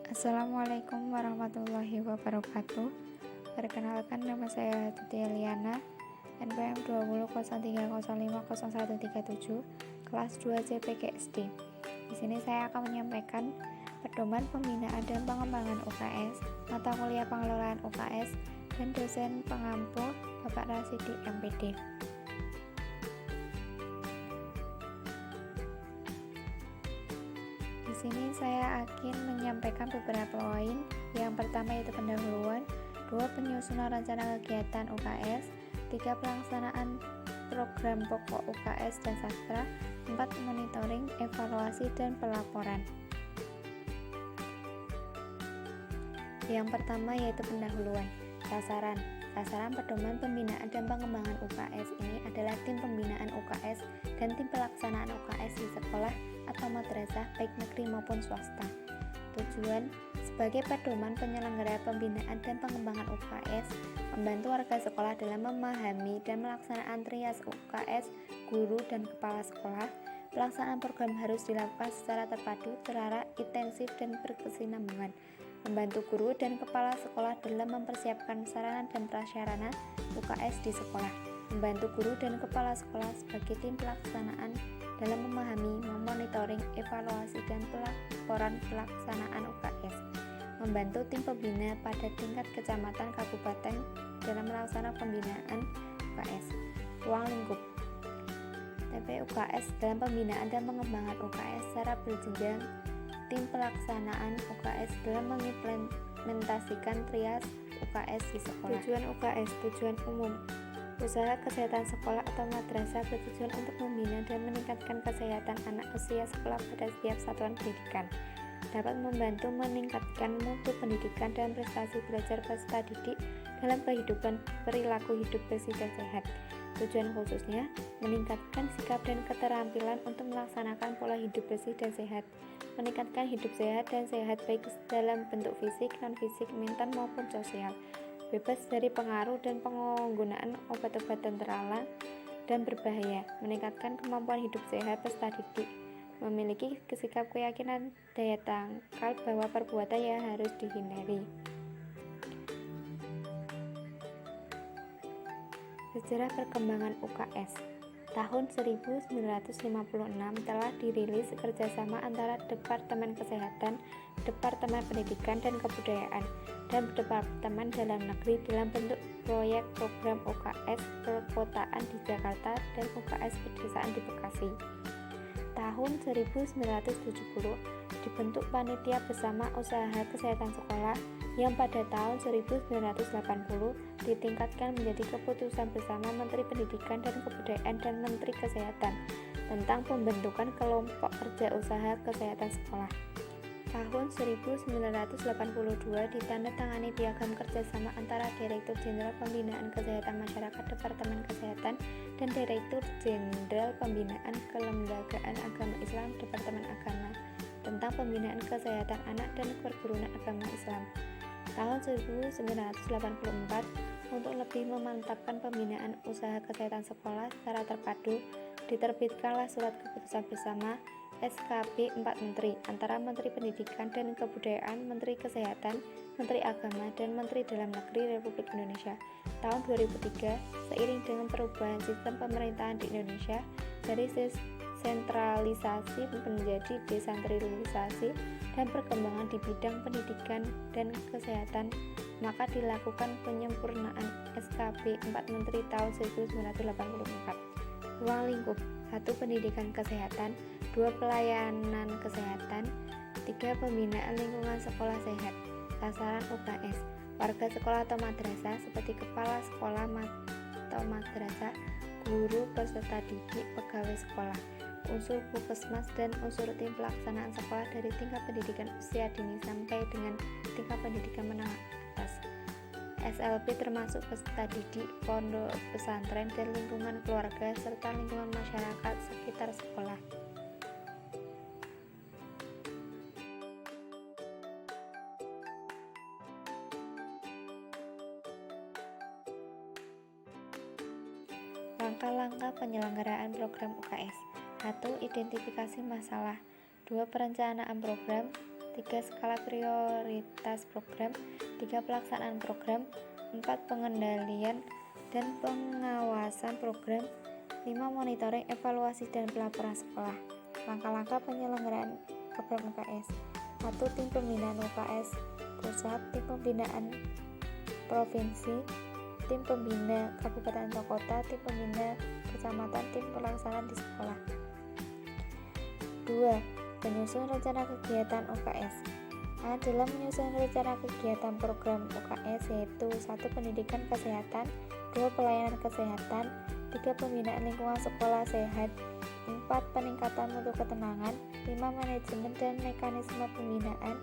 Assalamualaikum warahmatullahi wabarakatuh. Perkenalkan, nama saya Tuti Eliana, NPM 2003050137, kelas 2 CPGSD. Di sini saya akan menyampaikan pedoman pembinaan dan pengembangan UKS, mata kuliah pengelolaan UKS, dan dosen pengampu Bapak Rasidi MPD. Di sini saya akan menyampaikan beberapa poin. Yang pertama yaitu pendahuluan, 2 penyusunan rencana kegiatan UKS, 3 pelaksanaan program pokok UKS dan sastra, 4 monitoring, evaluasi, dan pelaporan. Yang pertama yaitu pendahuluan. Sasaran pedoman pembinaan dan pengembangan UKS ini adalah tim pembinaan UKS dan tim pelaksanaan UKS di sekolah atau madrasah baik negeri maupun swasta. Tujuan sebagai pedoman penyelenggara pembinaan dan pengembangan UKS, membantu warga sekolah dalam memahami dan melaksanakan trias UKS, guru dan kepala sekolah. Pelaksanaan program harus dilakukan secara terpadu, terarah, intensif, dan berkesinambungan. Membantu guru dan kepala sekolah dalam mempersiapkan sarana dan prasarana UKS di sekolah. Membantu guru dan kepala sekolah sebagai tim pelaksanaan dalam memahami, memonitoring, evaluasi, dan pelaporan pelaksanaan UKS. Membantu tim pembina pada tingkat kecamatan kabupaten dalam melaksanakan pembinaan UKS. Ruang lingkup TP UKS dalam pembinaan dan pengembangan UKS secara berjenjang. Tim pelaksanaan UKS dalam mengimplementasikan trias UKS di sekolah. Tujuan UKS, tujuan umum. Usaha kesehatan sekolah atau madrasah bertujuan untuk membina dan meningkatkan kesehatan anak usia sekolah pada setiap satuan pendidikan. Dapat membantu meningkatkan mutu pendidikan dan prestasi belajar peserta didik dalam kehidupan perilaku hidup bersih dan sehat. Tujuan khususnya meningkatkan sikap dan keterampilan untuk melaksanakan pola hidup bersih dan sehat, meningkatkan hidup sehat dan sehat baik dalam bentuk fisik, non-fisik, mental maupun sosial, bebas dari pengaruh dan penggunaan obat-obatan terlarang dan berbahaya, meningkatkan kemampuan hidup sehat peserta didik, memiliki sikap keyakinan daya tangkal bahwa perbuatan yang harus dihindari. Sejarah perkembangan UKS. Tahun 1956 telah dirilis kerjasama antara Departemen Kesehatan, Departemen Pendidikan dan Kebudayaan, dan Departemen Dalam Negeri dalam bentuk proyek program UKS perkotaan di Jakarta dan UKS pedesaan di Bekasi. Tahun 1970 dibentuk Panitia Bersama Usaha Kesehatan Sekolah yang pada tahun 1980 ditingkatkan menjadi keputusan bersama Menteri Pendidikan dan Kebudayaan dan Menteri Kesehatan tentang pembentukan kelompok kerja usaha kesehatan sekolah. Tahun 1982 ditandatangani piagam kerjasama antara Direktur Jenderal Pembinaan Kesehatan Masyarakat Departemen Kesehatan dan Direktur Jenderal Pembinaan Kelembagaan Agama Islam Departemen Agama tentang pembinaan kesehatan anak dan perguruan agama Islam. Tahun 1984 untuk lebih memantapkan pembinaan usaha kesehatan sekolah secara terpadu, diterbitkanlah surat keputusan bersama SKP 4 Menteri antara Menteri Pendidikan dan Kebudayaan, Menteri Kesehatan, Menteri Agama, dan Menteri Dalam Negeri Republik Indonesia tahun 2003. Seiring dengan perubahan sistem pemerintahan di Indonesia dari sentralisasi menjadi desentralisasi dan perkembangan di bidang pendidikan dan kesehatan, maka dilakukan penyempurnaan SKP 4 Menteri tahun 1984. Ruang lingkup 1. Pendidikan kesehatan, 2. Pelayanan kesehatan, 3. Pembinaan lingkungan sekolah sehat. Sasaran UKS, warga sekolah atau madrasah seperti kepala sekolah atau madrasah, guru, peserta didik, pegawai sekolah, unsur puskesmas, dan unsur tim pelaksanaan sekolah dari tingkat pendidikan usia dini sampai dengan tingkat pendidikan menengah atas. SLB termasuk peserta didik, pondok pesantren, dan lingkungan keluarga serta lingkungan masyarakat sekitar sekolah. Langkah-langkah penyelenggaraan program UKS. 1. Identifikasi masalah. 2. Perencanaan program. 3. Skala prioritas program. 3. Pelaksanaan program. 4. Pengendalian dan pengawasan program. 5. Monitoring, evaluasi, dan pelaporan sekolah. Langkah-langkah penyelenggaraan program UKS. 1. Tim pembinaan UKS pusat, tim pembinaan provinsi, tim pembina kabupaten atau kota, tim pembina kecamatan, tim pelaksanaan di sekolah. 2. Penyusun rencana kegiatan UKS. Dalam menyusun rencana kegiatan program UKS yaitu 1. Pendidikan kesehatan, 2. Pelayanan kesehatan, 3. Pembinaan lingkungan sekolah sehat, 4. Peningkatan mutu ketenangan, 5. Manajemen dan mekanisme pembinaan,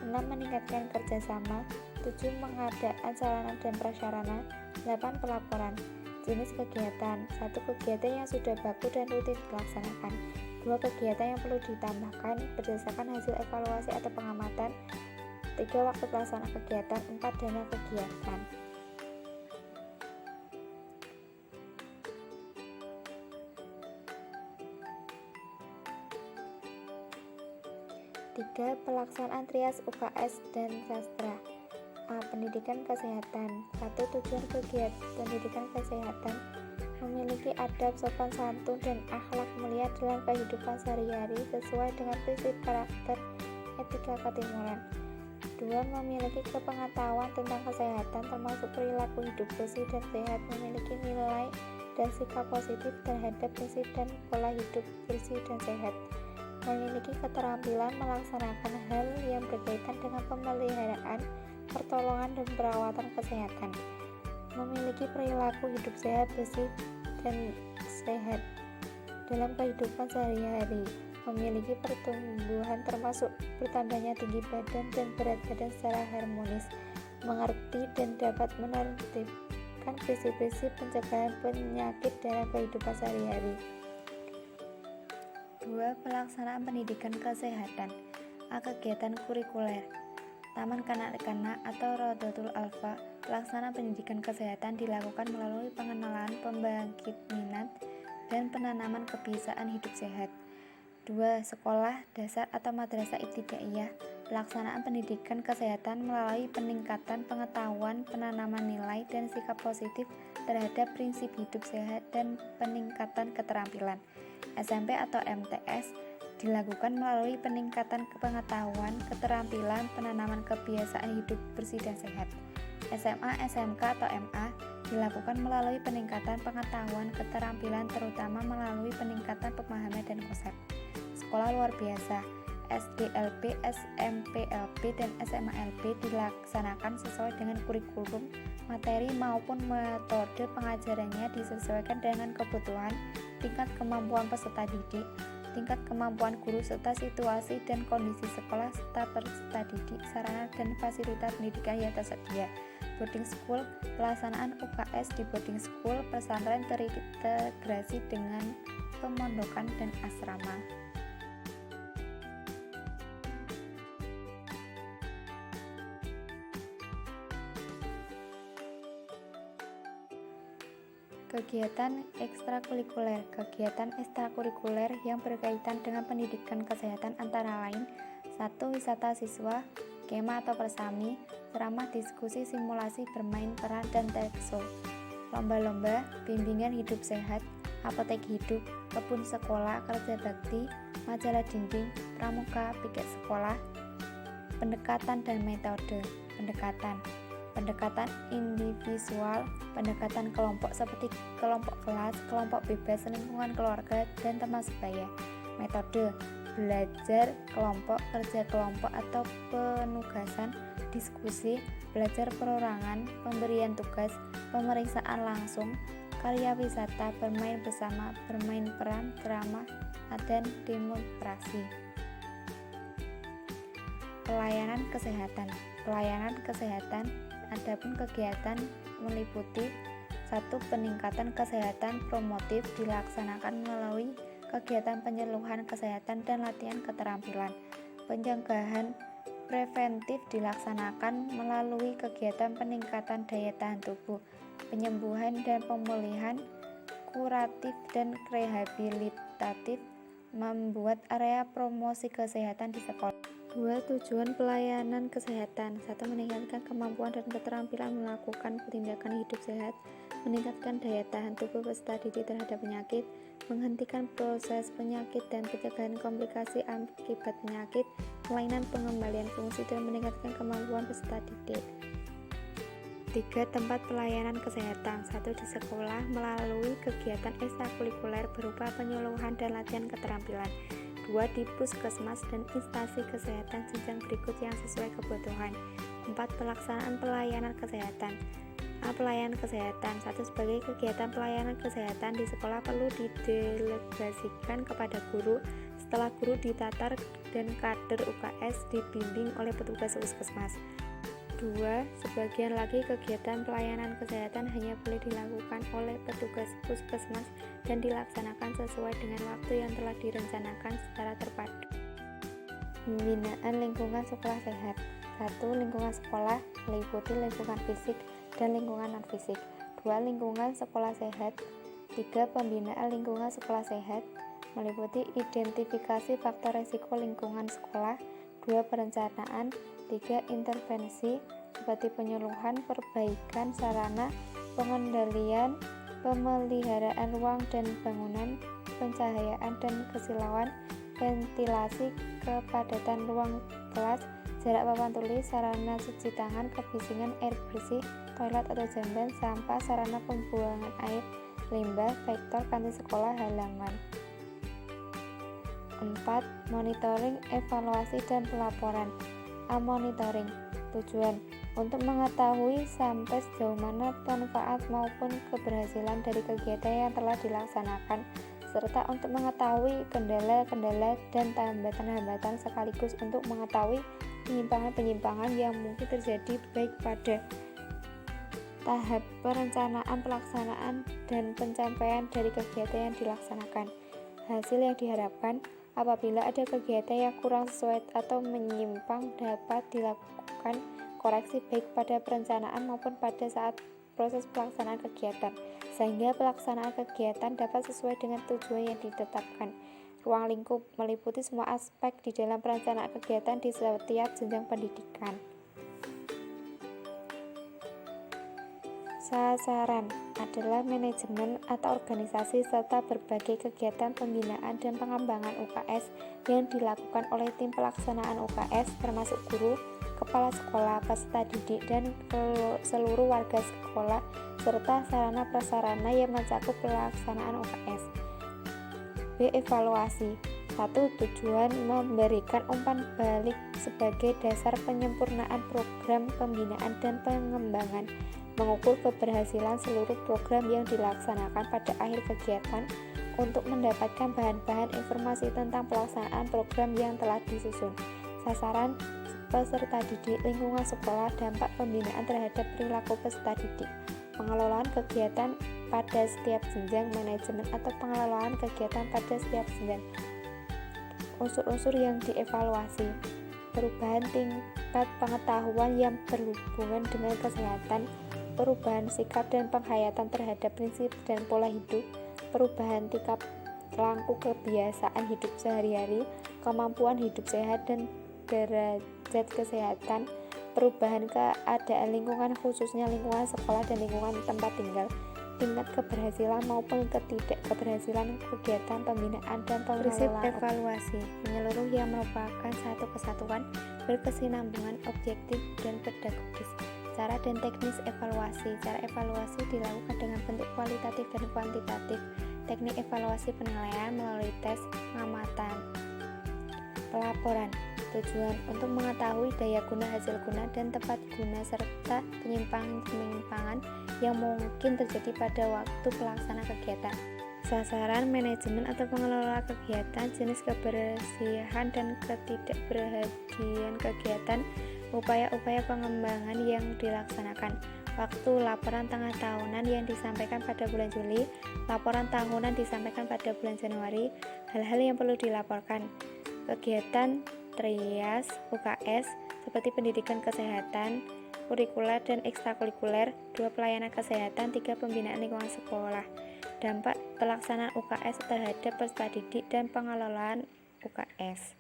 6. Meningkatkan kerjasama, 7. Pengadaan sarana dan prasarana, 8. Pelaporan. Jenis kegiatan. 1. Kegiatan yang sudah baku dan rutin dilaksanakan, 2. Kegiatan yang perlu ditambahkan berdasarkan hasil evaluasi atau pengamatan, 3. Waktu pelaksanaan kegiatan, 4. Dana kegiatan. Tiga. Pelaksanaan trias UKS dan sastra. Pendidikan kesehatan. 1. Tujuan kegiatan pendidikan kesehatan memiliki adab, sopan santun, dan akhlak mulia dalam kehidupan sehari-hari sesuai dengan prinsip karakter etika ketimuran. 2. Memiliki kepengetahuan tentang kesehatan termasuk perilaku hidup bersih dan sehat, memiliki nilai dan sikap positif terhadap prinsip dan pola hidup bersih dan sehat, memiliki keterampilan melaksanakan hal yang berkaitan dengan pemeliharaan, pertolongan, dan perawatan kesehatan, memiliki perilaku hidup sehat, bersih, dan sehat dalam kehidupan sehari-hari, memiliki pertumbuhan termasuk bertambahnya tinggi badan dan berat badan secara harmonis, mengerti dan dapat menertibkan prinsip-prinsip pencegahan penyakit dalam kehidupan sehari-hari. 2. Pelaksanaan pendidikan kesehatan. Kegiatan kurikuler. Taman kanak-kanak atau Rodotul Alfa. Pelaksanaan pendidikan kesehatan dilakukan melalui pengenalan, pembangkit minat, dan penanaman kebiasaan hidup sehat. 2. Sekolah dasar atau madrasah ibtidaiyah. Pelaksanaan pendidikan kesehatan melalui peningkatan pengetahuan, penanaman nilai, dan sikap positif terhadap prinsip hidup sehat, dan peningkatan keterampilan. SMP atau MTS dilakukan melalui peningkatan pengetahuan, keterampilan, penanaman kebiasaan hidup bersih dan sehat. SMA, SMK atau MA dilakukan melalui peningkatan pengetahuan, keterampilan, terutama melalui peningkatan pemahaman dan konsep. Sekolah luar biasa, SDLB, SMPLB, dan SMALB dilaksanakan sesuai dengan kurikulum, materi maupun metode pengajarannya disesuaikan dengan kebutuhan, tingkat kemampuan peserta didik, tingkat kemampuan guru, serta situasi dan kondisi sekolah serta peserta didik, sarana dan fasilitas pendidikan yang tersedia. Boarding school. Pelaksanaan UKS di boarding school, pesantren terintegrasi dengan pemondokan dan asrama. Kegiatan ekstrakurikuler. Kegiatan ekstrakurikuler yang berkaitan dengan pendidikan kesehatan antara lain 1. Wisata siswa, kemah atau persami, ceramah, diskusi, simulasi, bermain peran, dan talkshow. Lomba-lomba, bimbingan hidup sehat, apotek hidup, kebun sekolah, kerja bakti, majalah dinding, pramuka, piket sekolah. Pendekatan dan metode. Pendekatan individual, pendekatan kelompok seperti kelompok kelas, kelompok bebas, lingkungan keluarga, dan teman sebaya. Metode belajar kelompok, kerja kelompok atau penugasan, diskusi, belajar perorangan, pemberian tugas, pemeriksaan langsung, karya wisata, bermain bersama, bermain peran, drama, dan demonstrasi. Pelayanan kesehatan. Adapun kegiatan meliputi 1. Peningkatan kesehatan promotif dilaksanakan melalui kegiatan penyuluhan kesehatan dan latihan keterampilan. Pencegahan preventif dilaksanakan melalui kegiatan peningkatan daya tahan tubuh, penyembuhan dan pemulihan, kuratif dan rehabilitatif, membuat area promosi kesehatan di sekolah. 2. Tujuan pelayanan kesehatan. 1. Meningkatkan kemampuan dan keterampilan melakukan tindakan hidup sehat, meningkatkan daya tahan tubuh peserta didik terhadap penyakit, menghentikan proses penyakit dan pencegahan komplikasi akibat penyakit, kelainan pengembalian fungsi, dan meningkatkan kemampuan peserta didik. 3. Tempat pelayanan kesehatan. 1. Di sekolah melalui kegiatan ekstrakurikuler berupa penyuluhan dan latihan keterampilan. 2. Di puskesmas dan instansi kesehatan jenjang berikut yang sesuai kebutuhan. 4. Pelaksanaan pelayanan kesehatan. Pelayanan kesehatan. 1. Sebagai kegiatan pelayanan kesehatan di sekolah perlu didelegasikan kepada guru setelah guru ditatar dan kader UKS dibimbing oleh petugas puskesmas. 2. Sebagian lagi kegiatan pelayanan kesehatan hanya boleh dilakukan oleh petugas puskesmas dan dilaksanakan sesuai dengan waktu yang telah direncanakan secara terpadu. Pembinaan lingkungan sekolah sehat. 1. Lingkungan sekolah meliputi lingkungan fisik dan lingkungan non-fisik. 2. Lingkungan sekolah sehat. 3. Pembinaan lingkungan sekolah sehat meliputi identifikasi faktor resiko lingkungan sekolah. 2. Perencanaan. 3. Intervensi seperti penyuluhan, perbaikan sarana, pengendalian, pemeliharaan ruang dan bangunan, pencahayaan dan kesilauan, ventilasi, kepadatan ruang kelas, jarak papan tulis, sarana cuci tangan, kebisingan, air bersih, toilet atau jamban, sampah, sarana pembuangan air, limbah, vektor, kantin sekolah, halaman. 4. Monitoring, evaluasi, dan pelaporan. Monitoring. Tujuan untuk mengetahui sampai sejauh mana manfaat maupun keberhasilan dari kegiatan yang telah dilaksanakan, serta untuk mengetahui kendala-kendala dan hambatan-hambatan sekaligus untuk mengetahui penyimpangan-penyimpangan yang mungkin terjadi baik pada tahap perencanaan, pelaksanaan, dan pencapaian dari kegiatan yang dilaksanakan. Hasil yang diharapkan apabila ada kegiatan yang kurang sesuai atau menyimpang dapat dilakukan koreksi baik pada perencanaan maupun pada saat proses pelaksanaan kegiatan, sehingga pelaksanaan kegiatan dapat sesuai dengan tujuan yang ditetapkan. Ruang lingkup meliputi semua aspek di dalam perencanaan kegiatan di setiap jenjang pendidikan. Sasaran adalah manajemen atau organisasi serta berbagai kegiatan pembinaan dan pengembangan UKS yang dilakukan oleh tim pelaksanaan UKS termasuk guru, kepala sekolah, peserta didik, dan seluruh warga sekolah serta sarana prasarana yang mencakup pelaksanaan UKS. B. Evaluasi. 1. Tujuan memberikan umpan balik sebagai dasar penyempurnaan program pembinaan dan pengembangan, mengukur keberhasilan seluruh program yang dilaksanakan pada akhir kegiatan untuk mendapatkan bahan-bahan informasi tentang pelaksanaan program yang telah disusun. Sasaran peserta didik, lingkungan sekolah, dampak pembinaan terhadap perilaku peserta didik, pengelolaan kegiatan pada setiap jenjang, manajemen atau pengelolaan kegiatan pada setiap jenjang. Unsur-unsur yang dievaluasi: perubahan tingkat pengetahuan yang berhubungan dengan kesehatan, perubahan sikap dan penghayatan terhadap prinsip dan pola hidup, perubahan tingkah laku kebiasaan hidup sehari-hari, kemampuan hidup sehat dan derajat kesehatan, perubahan keadaan lingkungan khususnya lingkungan sekolah dan lingkungan tempat tinggal, tingkat keberhasilan maupun ketidakkeberhasilan kegiatan pembinaan dan pengelolaan. Evaluasi menyeluruh yang merupakan satu kesatuan, berkesinambungan, objektif, dan pedagogis. Cara dan teknis evaluasi. Cara evaluasi dilakukan dengan bentuk kualitatif dan kuantitatif. Teknik evaluasi penilaian melalui tes pengamatan. Pelaporan. Tujuan untuk mengetahui daya guna, hasil guna, dan tempat guna serta penyimpangan yang mungkin terjadi pada waktu pelaksana kegiatan. Sasaran manajemen atau pengelola kegiatan, jenis kebersihan dan ketidakberhadian kegiatan, upaya-upaya pengembangan yang dilaksanakan, waktu laporan tengah tahunan yang disampaikan pada bulan Juli, laporan tahunan disampaikan pada bulan Januari, hal-hal yang perlu dilaporkan, kegiatan trias UKS seperti pendidikan kesehatan, kurikuler dan ekstrakurikuler, 2 pelayanan kesehatan, 3 pembinaan lingkungan sekolah, dampak pelaksanaan UKS terhadap peserta didik dan pengelolaan UKS.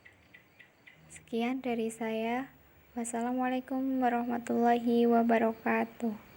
Sekian dari saya. Wassalamualaikum warahmatullahi wabarakatuh.